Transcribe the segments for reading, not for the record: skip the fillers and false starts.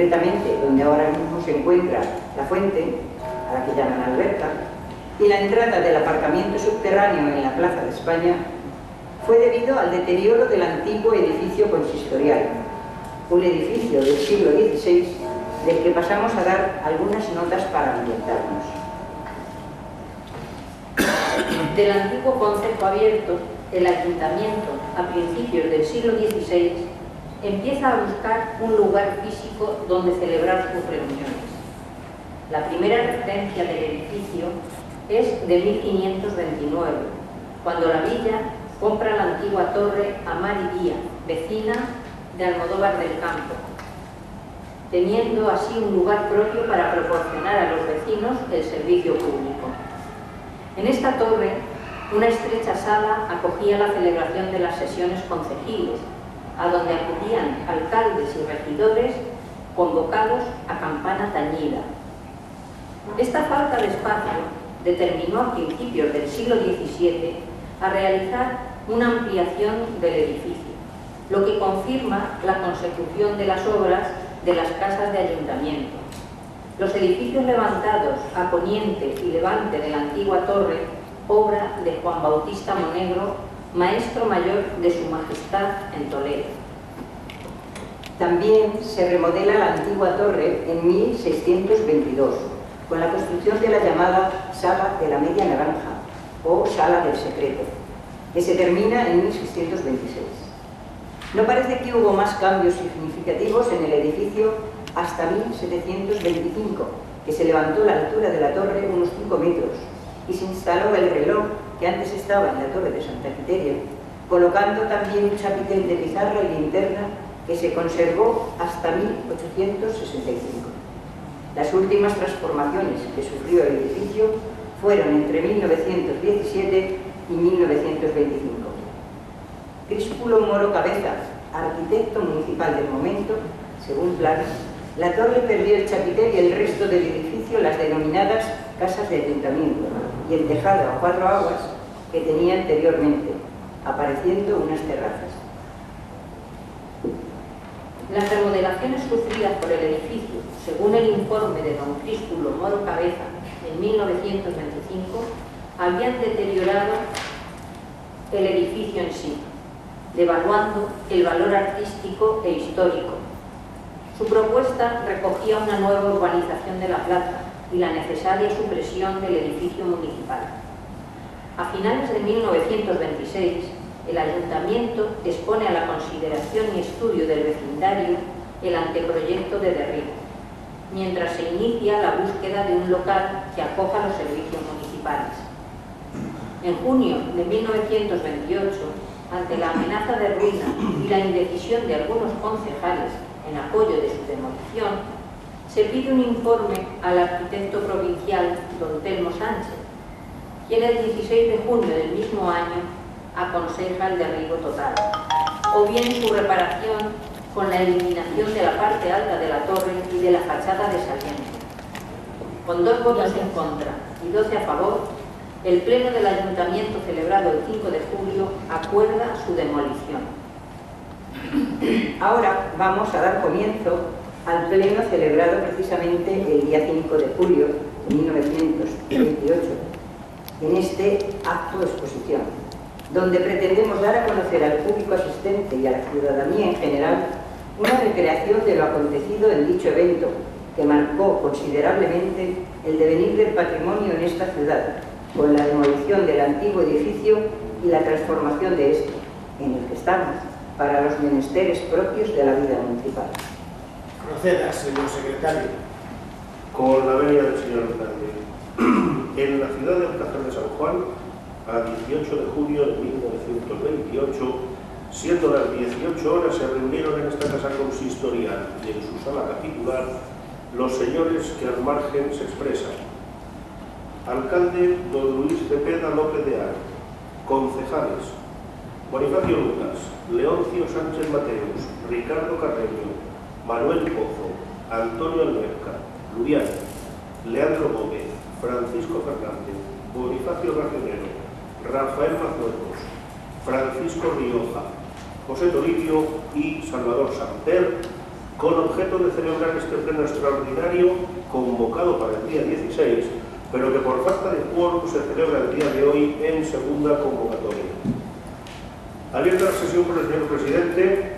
concretamente donde ahora mismo se encuentra la fuente, a la que llaman alberca, y la entrada del aparcamiento subterráneo en la Plaza de España, fue debido al deterioro del antiguo edificio consistorial, un edificio del siglo XVI del que pasamos a dar algunas notas para ambientarnos. Del antiguo concejo abierto, el ayuntamiento, a principios del siglo XVI, empieza a buscar un lugar físico donde celebrar sus reuniones. La primera referencia del edificio es de 1529, cuando la villa compra la antigua torre Amar y Díaz, vecina de Almodóvar del Campo, teniendo así un lugar propio para proporcionar a los vecinos el servicio público. En esta torre, una estrecha sala acogía la celebración de las sesiones concejiles, a donde acudían alcaldes y regidores convocados a campana tañida. Esta falta de espacio determinó a principios del siglo XVII a realizar una ampliación del edificio, lo que confirma la consecución de las obras de las casas de ayuntamiento. Los edificios levantados a poniente y levante de la antigua torre, obra de Juan Bautista Monegro, maestro mayor de Su Majestad en Toledo. También se remodela la antigua torre en 1622, con la construcción de la llamada Sala de la Media Naranja, o Sala del Secreto, que se termina en 1626. No parece que hubo más cambios significativos en el edificio hasta 1725, que se levantó la altura de la torre unos 5 metros y se instaló el reloj que antes estaba en la torre de Santa Quiteria, colocando también un chapitel de pizarra y linterna que se conservó hasta 1865. Las últimas transformaciones que sufrió el edificio fueron entre 1917 y 1925. Críspulo Moro Cabeza, arquitecto municipal del momento, según planos, la torre perdió el chapitel y el resto del edificio las denominadas casas de ayuntamiento y el tejado a 4 aguas que tenía anteriormente, apareciendo unas terrazas. Las remodelaciones sufridas por el edificio, según el informe de don Críspulo Moro Cabeza en 1925, habían deteriorado el edificio en sí, devaluando el valor artístico e histórico. Su propuesta recogía una nueva urbanización de la plaza y la necesaria supresión del edificio municipal. A finales de 1926, el ayuntamiento expone a la consideración y estudio del vecindario el anteproyecto de derribo, mientras se inicia la búsqueda de un local que acoja los servicios municipales. En junio de 1928, ante la amenaza de ruina y la indecisión de algunos concejales en apoyo de su demolición, se pide un informe al arquitecto provincial don Telmo Sánchez, quien el 16 de junio del mismo año aconseja el derribo total, o bien su reparación con la eliminación de la parte alta de la torre y de la fachada de saliente. Con 2 votos en contra y 12 a favor, el Pleno del Ayuntamiento, celebrado el 5 de julio, acuerda su demolición. Ahora vamos a dar comienzo al Pleno celebrado precisamente el día 5 de julio de 1928, en este acto de exposición, donde pretendemos dar a conocer al público asistente y a la ciudadanía en general una recreación de lo acontecido en dicho evento, que marcó considerablemente el devenir del patrimonio en esta ciudad, con la demolición del antiguo edificio y la transformación de este, en el que estamos, para los menesteres propios de la vida municipal. Proceda, señor secretario. Con la venia del señor alcalde. En la ciudad de Alcázar de San Juan, a 18 de junio de 1928, siendo las 18 horas, se reunieron en esta casa consistorial y en su sala capitular los señores que al margen se expresan. Alcalde don Luis Cepeda López de Ar, concejales Bonifacio Lucas, Leoncio Sánchez Mateus, Ricardo Carreño, Manuel Pozo, Antonio Alberca, Lurián, Leandro Gómez, Francisco Fernández, Bonifacio Racionero, Rafael Mazuelos, Francisco Rioja, José Toribio y Salvador Samper, con objeto de celebrar este pleno extraordinario convocado para el día 16, pero que por falta de quórum se celebra el día de hoy en segunda convocatoria. Abierta la sesión por el señor presidente,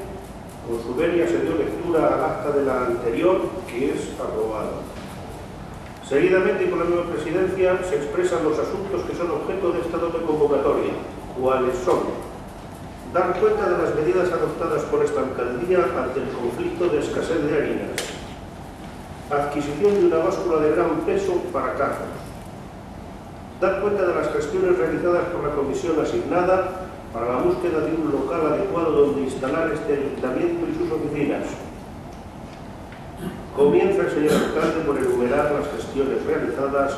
con su venia se dio lectura al acta de la anterior, que es aprobada. Seguidamente, y por la nueva presidencia, se expresan los asuntos que son objeto de esta doble convocatoria, cuáles son: dar cuenta de las medidas adoptadas por esta alcaldía ante el conflicto de escasez de harinas, adquisición de una báscula de gran peso para Carlos, dar cuenta de las gestiones realizadas por la comisión asignada para la búsqueda de un local adecuado donde instalar este ayuntamiento y sus oficinas. Comienza el señor alcalde por enumerar las gestiones realizadas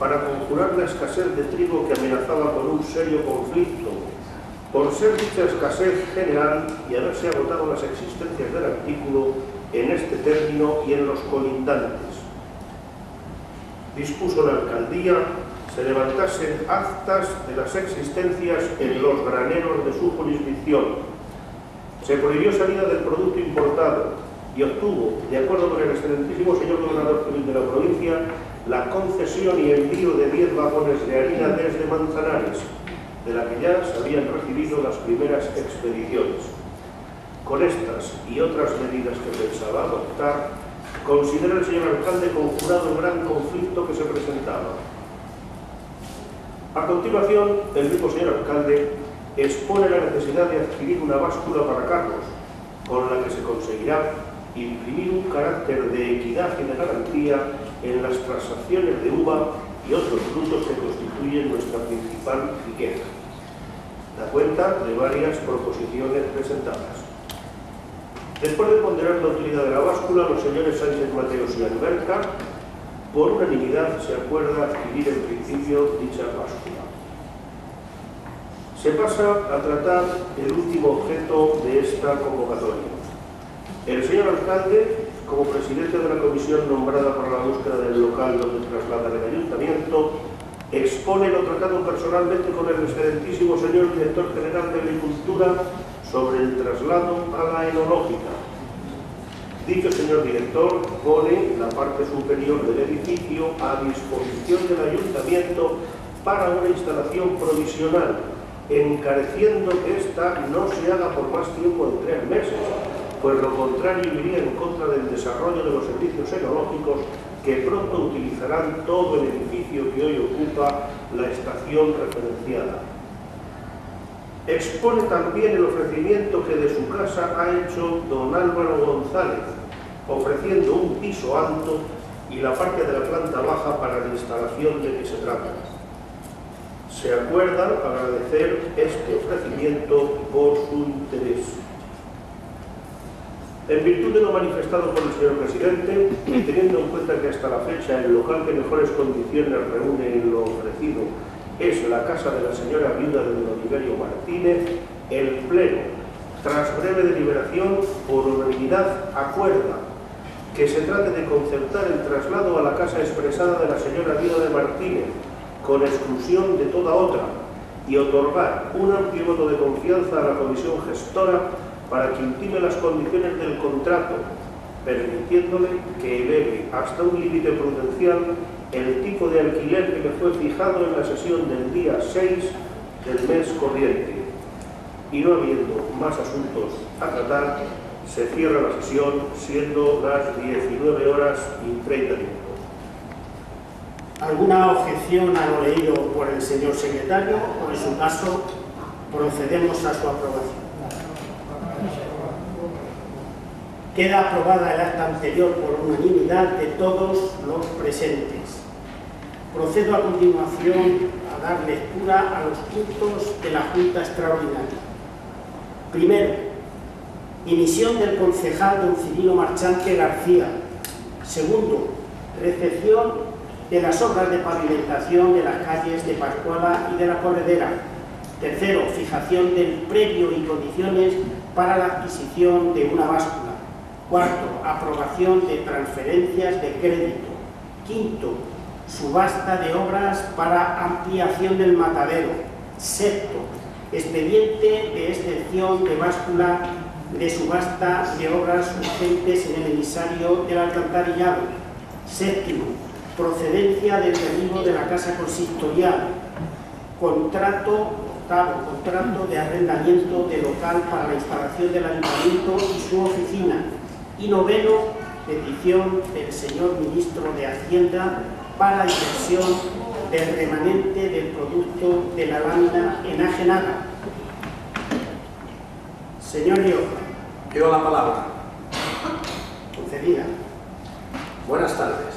para conjurar la escasez de trigo que amenazaba con un serio conflicto, por ser dicha escasez general y haberse agotado las existencias del artículo en este término y en los colindantes. Dispuso la alcaldía se levantasen actas de las existencias en los graneros de su jurisdicción. Se prohibió salida del producto importado y obtuvo, de acuerdo con el excelentísimo señor gobernador civil de la provincia, la concesión y envío de 10 vagones de harina desde Manzanares, de la que ya se habían recibido las primeras expediciones. Con estas y otras medidas que pensaba adoptar, considera el señor alcalde conjurado el gran conflicto que se presentaba. A continuación, el mismo señor alcalde expone la necesidad de adquirir una báscula para Carlos, con la que se conseguirá imprimir un carácter de equidad y de garantía en las transacciones de uva y otros frutos que constituyen nuestra principal riqueza. Da cuenta de varias proposiciones presentadas. Después de ponderar la utilidad de la báscula, los señores Sánchez Mateos y Alberca, por unanimidad se acuerda adquirir en principio dicha báscula. Se pasa a tratar el último objeto de esta convocatoria. El señor alcalde, como presidente de la comisión nombrada para la búsqueda del local donde trasladar el ayuntamiento, expone lo tratado personalmente con el excelentísimo señor director general de Agricultura sobre el traslado a la enológica. Dicho señor director pone la parte superior del edificio a disposición del ayuntamiento para una instalación provisional, encareciendo que ésta no se haga por más tiempo de 3 meses, pues lo contrario iría en contra del desarrollo de los servicios enológicos que pronto utilizarán todo el edificio que hoy ocupa la estación referenciada. Expone también el ofrecimiento que de su casa ha hecho don Álvaro González, ofreciendo un piso alto y la parte de la planta baja para la instalación de que se trata. Se acuerda agradecer este ofrecimiento por su interés. En virtud de lo manifestado por el señor presidente, y teniendo en cuenta que hasta la fecha el local que mejores condiciones reúne en lo ofrecido es la casa de la señora viuda de don Oliverio Martínez, el Pleno, tras breve deliberación, por unanimidad acuerda que se trate de concertar el traslado a la casa expresada de la señora viuda de Martínez, con exclusión de toda otra, y otorgar un amplio voto de confianza a la comisión gestora para que ultime las condiciones del contrato, permitiéndole que eleve hasta un límite prudencial el tipo de alquiler que le fue fijado en la sesión del día 6 del mes corriente. Y no habiendo más asuntos a tratar, se cierra la sesión, siendo las 19:30. ¿Alguna objeción a lo leído por el señor secretario? O en su caso, procedemos a su aprobación. Queda aprobada el acta anterior por unanimidad de todos los presentes. Procedo a continuación a dar lectura a los puntos de la Junta Extraordinaria. Primero, dimisión del concejal don Cirilo Marchante García. Segundo, recepción de las obras de pavimentación de las calles de Pascuala y de la Corredera. Tercero, fijación del previo y condiciones para la adquisición de una báscula. Cuarto, aprobación de transferencias de crédito. Quinto, subasta de obras para ampliación del matadero. Sexto, expediente de excepción de báscula de subasta de obras urgentes en el emisario del alcantarillado. Séptimo, procedencia del derribo de la casa consistorial. Octavo, contrato de arrendamiento de local para la instalación del ayuntamiento y su oficina. Y noveno, petición del señor ministro de Hacienda para la inversión del remanente del producto de la lámina enajenada. Señor Rioja. Pido la palabra. Concedida. Buenas tardes.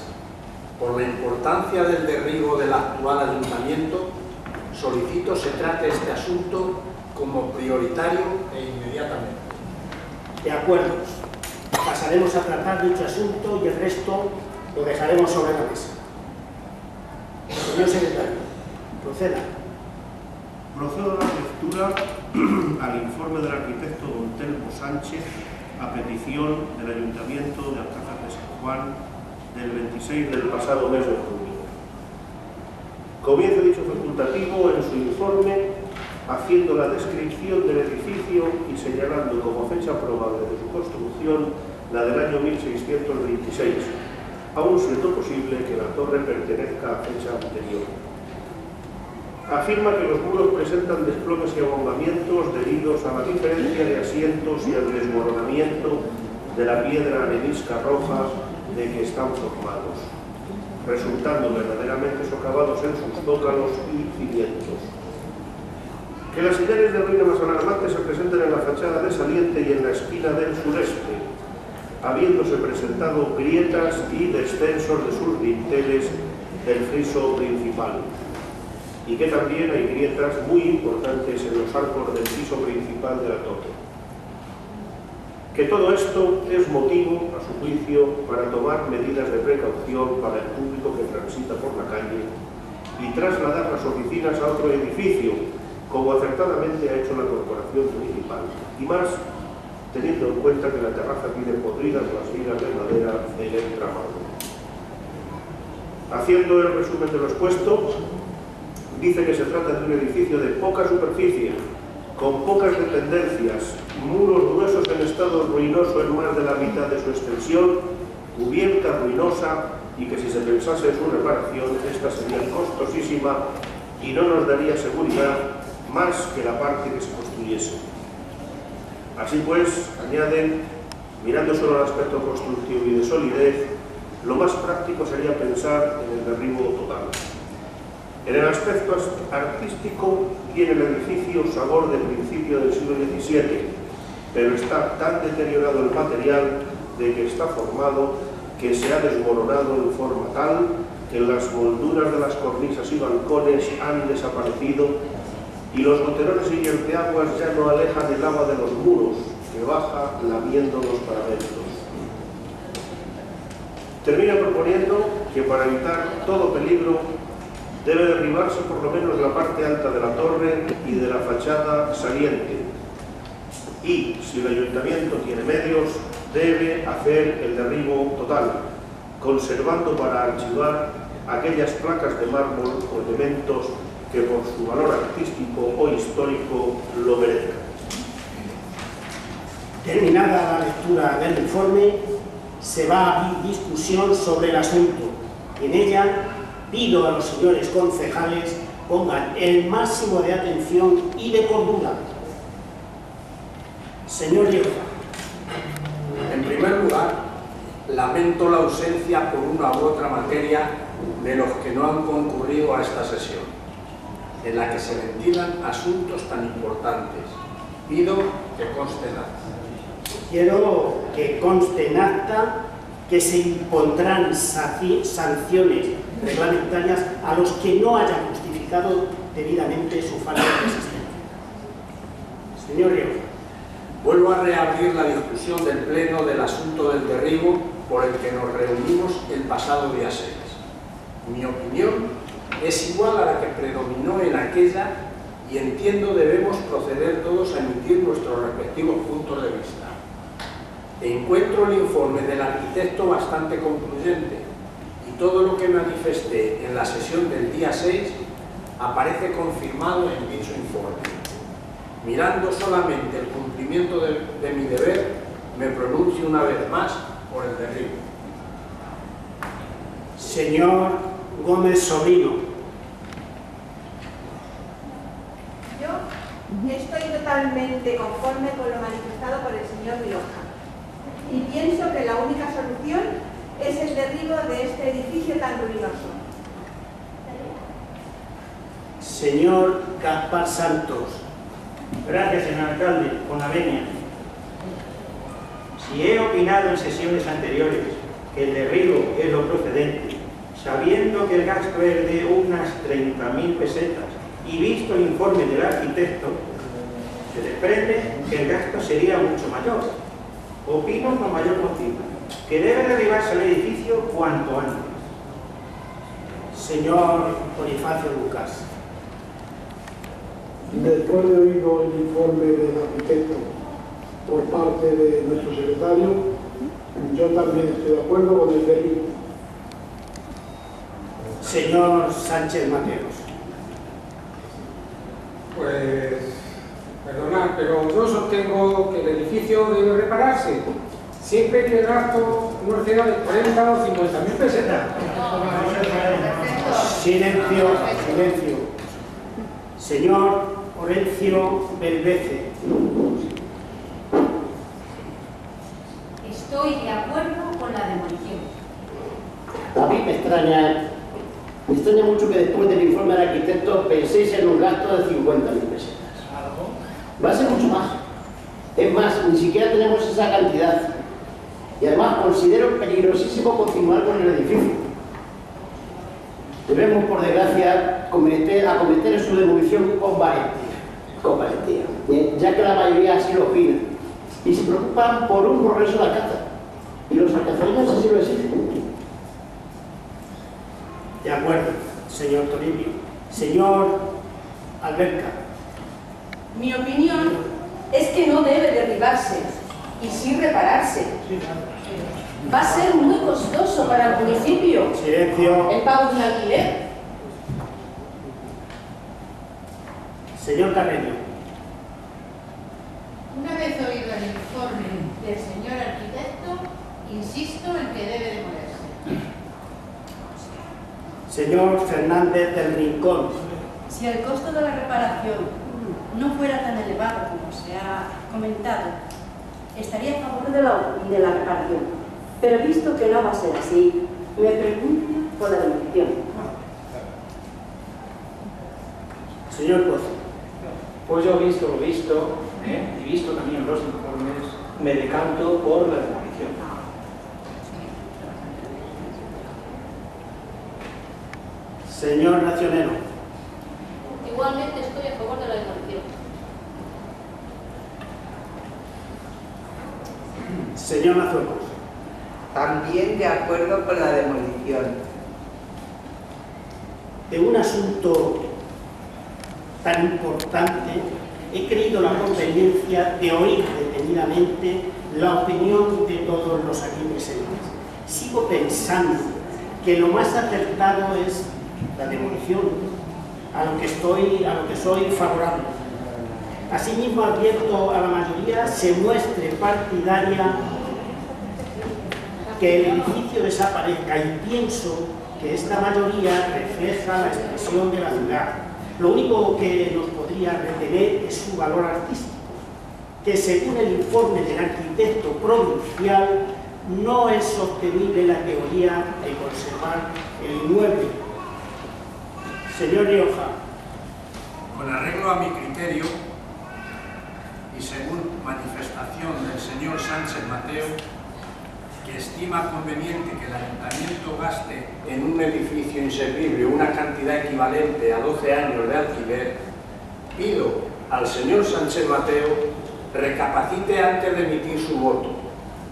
Por la importancia del derribo del actual ayuntamiento, solicito se trate este asunto como prioritario e inmediatamente. De acuerdo. Pasaremos a tratar dicho asunto y el resto lo dejaremos sobre la mesa. Señor secretario, proceda. Procedo a la lectura al informe del arquitecto don Telmo Sánchez a petición del Ayuntamiento de Alcázar de San Juan del 26 del pasado mes de junio. Comienza dicho facultativo en su informe haciendo la descripción del edificio y señalando como fecha probable de su construcción la del año 1626, aún siendo posible que la torre pertenezca a fecha anterior. Afirma que los muros presentan desplomes y abombamientos debidos a la diferencia de asientos y al desmoronamiento de la piedra arenisca roja de que están formados, resultando verdaderamente socavados en sus zócalos y cimientos. Que las señales de ruina más alarmantes se presenten en la fachada de saliente y en la esquina del sureste, habiéndose presentado grietas y descensos de sus dinteles del friso principal, y que también hay grietas muy importantes en los arcos del piso principal de la torre. Que todo esto es motivo, a su juicio, para tomar medidas de precaución para el público que transita por la calle y trasladar las oficinas a otro edificio, como acertadamente ha hecho la Corporación Municipal, y más teniendo en cuenta que la terraza tiene podridas las vigas de madera del entramado. Haciendo el resumen de lo expuesto, dice que se trata de un edificio de poca superficie, con pocas dependencias, muros gruesos en estado ruinoso en más de la mitad de su extensión, cubierta ruinosa, y que si se pensase en su reparación, esta sería costosísima y no nos daría seguridad más que la parte que se construyese. Así pues, añaden, mirando solo el aspecto constructivo y de solidez, lo más práctico sería pensar en el derribo total. En el aspecto artístico tiene el edificio sabor de principio del siglo XVII, pero está tan deteriorado el material de que está formado que se ha desmoronado en forma tal que las molduras de las cornisas y balcones han desaparecido y los goterones y vierteaguas ya no alejan el agua de los muros, que baja lamiendo los paramentos. Termina proponiendo que para evitar todo peligro debe derribarse por lo menos la parte alta de la torre y de la fachada saliente. Y, si el ayuntamiento tiene medios, debe hacer el derribo total, conservando para archivar aquellas placas de mármol o elementos que por su valor artístico o histórico lo merezcan. Terminada la lectura del informe, se va a abrir discusión sobre el asunto. En ella pido a los señores concejales pongan el máximo de atención y de cordura. Señor Rioja. En primer lugar, lamento la ausencia por una u otra materia de los que no han concurrido a esta sesión, en la que se ventilan asuntos tan importantes. Pido que conste en acta. Quiero que conste en acta que se impondrán sanciones reglamentarias a los que no hayan justificado debidamente su falta de asistencia. Señor Rioja. Vuelvo a reabrir la discusión del Pleno del asunto del derribo por el que nos reunimos el pasado día 6. Mi opinión es igual a la que predominó en aquella y entiendo debemos proceder todos a emitir nuestros respectivos puntos de vista. Encuentro el informe del arquitecto bastante concluyente y todo lo que manifesté en la sesión del día 6 aparece confirmado en dicho informe. mirando solamente el cumplimiento de mi deber, me pronuncio una vez más por el derribo. Señor Gómez Sobrino. Yo estoy totalmente conforme con lo manifestado por el señor Rioja y pienso que la única solución es el derribo de este edificio tan ruinoso. Señor Gaspar Santos. Gracias, señor alcalde, con la venia. Si he opinado en sesiones anteriores que el derribo es lo procedente, sabiendo que el gasto es de unas 30.000 pesetas y visto el informe del arquitecto, se desprende que el gasto sería mucho mayor. Opino con mayor motivo que debe derribarse el edificio cuanto antes. Señor Bonifacio Lucas. Después de oído el informe del arquitecto por parte de nuestro secretario, yo también estoy de acuerdo con el derribo. Señor Sánchez Mateos. Pues, perdonad, pero yo sostengo que el edificio debe repararse, siempre que el gasto no exceda de 40 o 50.000 pesetas. Silencio, silencio. Señor Horencio Belvece. Estoy de acuerdo con la demolición. A mí me extraña mucho que después del informe del arquitecto penséis en un gasto de 50.000 pesetas. Va a ser mucho más. Es más, ni siquiera tenemos esa cantidad. Y además considero peligrosísimo continuar con el edificio. Debemos, por desgracia, acometer su demolición con valentía, ya que la mayoría así lo opina y se preocupan por un progreso de la casa. Y los alcazarinos así lo exigen. De acuerdo, señor Toribio. Señor Alberca. Mi opinión es que no debe derribarse y sí repararse. Va a ser muy costoso para el municipio. Silencio. El pago de un alquiler. Señor Carreño. Una vez oído el informe del señor arquitecto, insisto en que debe demolerse. Señor Fernández del Rincón. Si el costo de la reparación no fuera tan elevado como se ha comentado, estaría a favor de la reparación. Pero visto que no va a ser así, me pregunto por la demolición. Señor Pozo. Pues yo, visto lo visto, y visto también los informes, me decanto por la demolición. Señor Nacionero. Igualmente estoy a favor de la demolición. Señor Mazuecos. También de acuerdo con la demolición. De un asunto tan importante, he creído la conveniencia de oír detenidamente la opinión de todos los aquí presentes. Sigo pensando que lo más acertado es la demolición, a lo que soy favorable. Asimismo, advierto a la mayoría se muestre partidaria que el edificio desaparezca y pienso que esta mayoría refleja la expresión de la ciudad. Lo único que nos podría retener es su valor artístico, que según el informe del arquitecto provincial no es sostenible la teoría de conservar el inmueble. Señor Rioja. Con arreglo a mi criterio y según manifestación del señor Sánchez Mateo, que estima conveniente que el ayuntamiento gaste en un edificio inservible una cantidad equivalente a 12 años de alquiler, pido al señor Sánchez Mateo recapacite antes de emitir su voto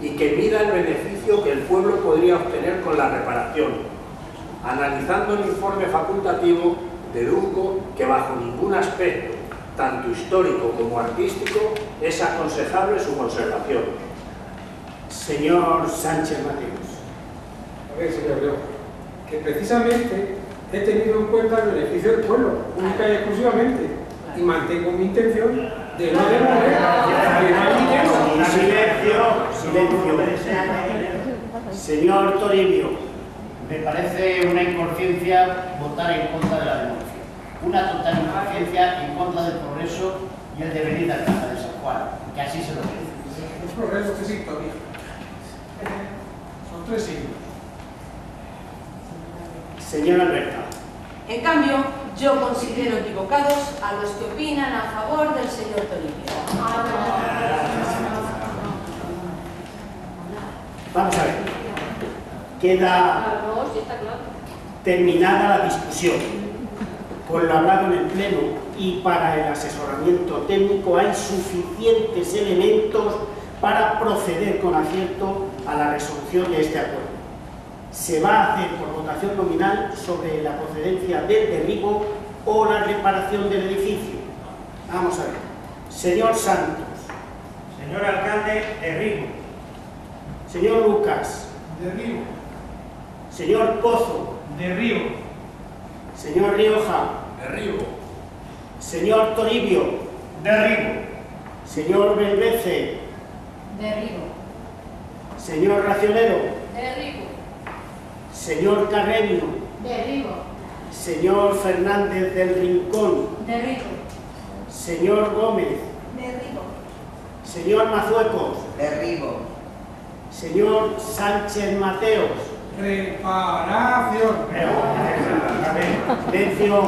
y que mida el beneficio que el pueblo podría obtener con la reparación. Analizando el informe facultativo, deduzco que bajo ningún aspecto, tanto histórico como artístico, es aconsejable su conservación. Señor Sánchez Mateos. A ver, señor Rioja, que precisamente he tenido en cuenta el beneficio del pueblo, única y exclusivamente, y mantengo mi intención De no demoler, que no hay dinero. Silencio. Señor Toribio. Me parece una inconsciencia votar en contra de la demolición. Una total inconsciencia en contra del progreso y el devenir de Alcázar de San Juan, que así se lo merece. El progreso que sí todavía. Son 3 siglos. Señor Alberta. En cambio, yo considero equivocados a los que opinan a favor del señor Toribio. Vamos a ver. Queda terminada la discusión. Por lo hablado en el Pleno y para el asesoramiento técnico hay suficientes elementos para proceder con acierto a la resolución de este acuerdo. Se va a hacer por votación nominal sobre la procedencia del derribo o la reparación del edificio. Vamos a ver. Señor Santos. Señor alcalde, derribo. Señor Lucas. Derribo. Señor Pozo. Derribo. Señor Rioja. Derribo. Señor Toribio. Derribo. Señor Belvece. Derribo. Señor Racionero. Derribo. Señor Carreño. Derribo. Señor Fernández del Rincón. Derribo. Señor Gómez. Derribo. Señor Mazuecos. Derribo. Señor Sánchez Mateos. Reparación. Silencio.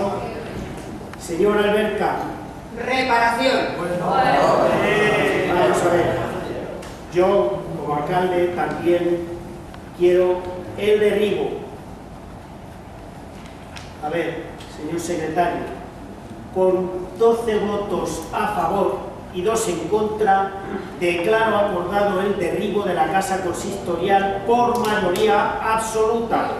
Señor Alberca. Reparación. Vamos a ver. Yo, como alcalde, también quiero el derribo. A ver, señor secretario, con 12 votos a favor y 2 en contra, declaro acordado el derribo de la casa consistorial por mayoría absoluta.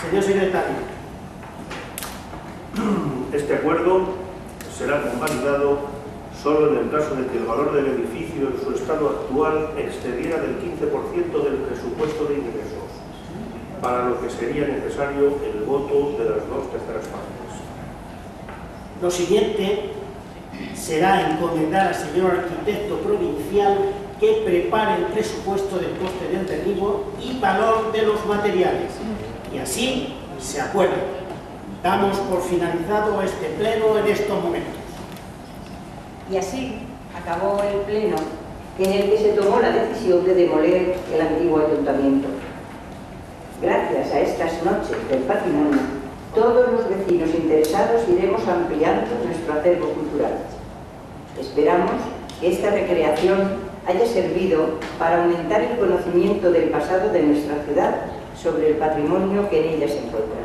Señor secretario. Este acuerdo será convalidado solo en el caso de que el valor del edificio en su estado actual excediera del 15% del presupuesto de ingresos, para lo que sería necesario el voto de las 2/3 partes. Lo siguiente será encomendar al señor arquitecto provincial que prepare el presupuesto del coste del derribo y valor de los materiales. Y así se acuerda. Damos por finalizado este pleno en estos momentos. Y así acabó el pleno en el que se tomó la decisión de demoler el antiguo ayuntamiento. Gracias a estas noches del patrimonio, todos los vecinos interesados iremos ampliando nuestro acervo cultural. Esperamos que esta recreación haya servido para aumentar el conocimiento del pasado de nuestra ciudad sobre el patrimonio que en ella se encuentra.